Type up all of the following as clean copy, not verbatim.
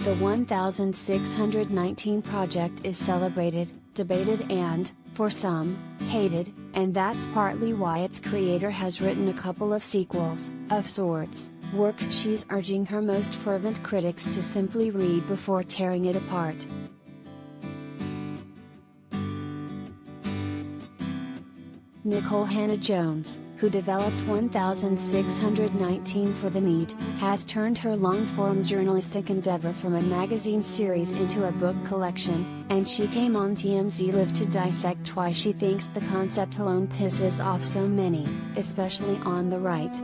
The 1619 project is celebrated, debated and, for some, hated, and that's partly why its creator has written a couple of sequels, of sorts, works she's urging her most fervent critics to simply read before tearing it apart. Nikole Hannah-Jones, who developed 1619 for the NEET, has turned her long-form journalistic endeavor from a magazine series into a book collection, and she came on TMZ Live to dissect why she thinks the concept alone pisses off so many, especially on the right.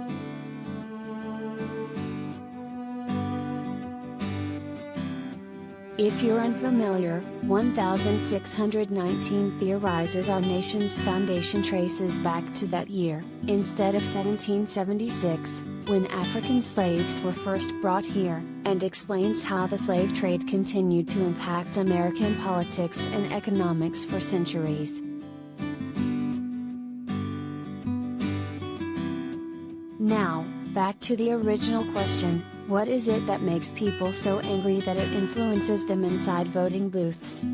If you're unfamiliar, 1619 theorizes our nation's foundation traces back to that year, instead of 1776, when African slaves were first brought here, and explains how the slave trade continued to impact American politics and economics for centuries. Now, back to the original question. What is it that makes people so angry that it influences them inside voting booths?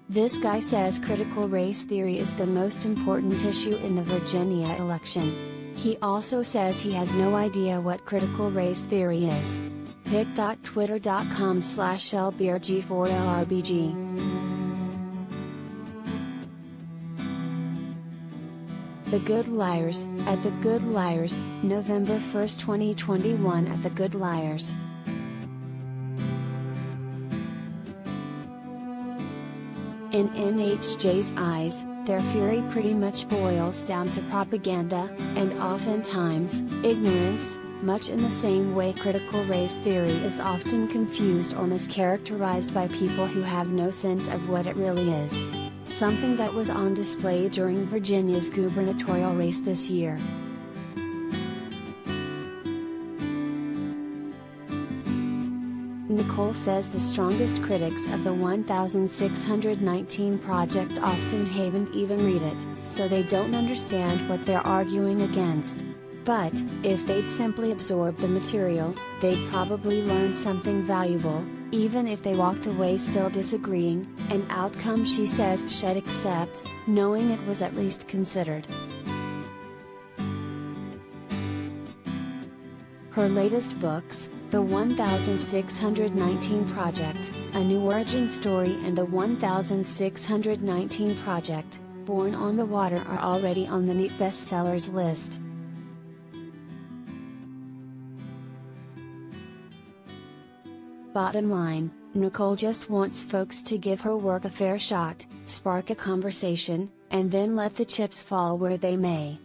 This guy says critical race theory is the most important issue in the Virginia election. He also says he has no idea what critical race theory is. pic.twitter.com/lbrg4lrbg. The Good Liars, at The Good Liars, November 1, 2021 at The Good Liars. In NHJ's eyes, their fury pretty much boils down to propaganda, and oftentimes, ignorance, much in the same way critical race theory is often confused or mischaracterized by people who have no sense of what it really is. Something that was on display during Virginia's gubernatorial race this year. Nikole says the strongest critics of the 1619 project often haven't even read it, so they don't understand what they're arguing against. But, if they'd simply absorb the material, they'd probably learn something valuable, even if they walked away still disagreeing, an outcome she says she'd accept, knowing it was at least considered. Her latest books, The 1619 Project, A New Origin Story and The 1619 Project, Born on the Water are already on the NEET bestsellers list. Bottom line, Nikole just wants folks to give her work a fair shot, spark a conversation, and then let the chips fall where they may.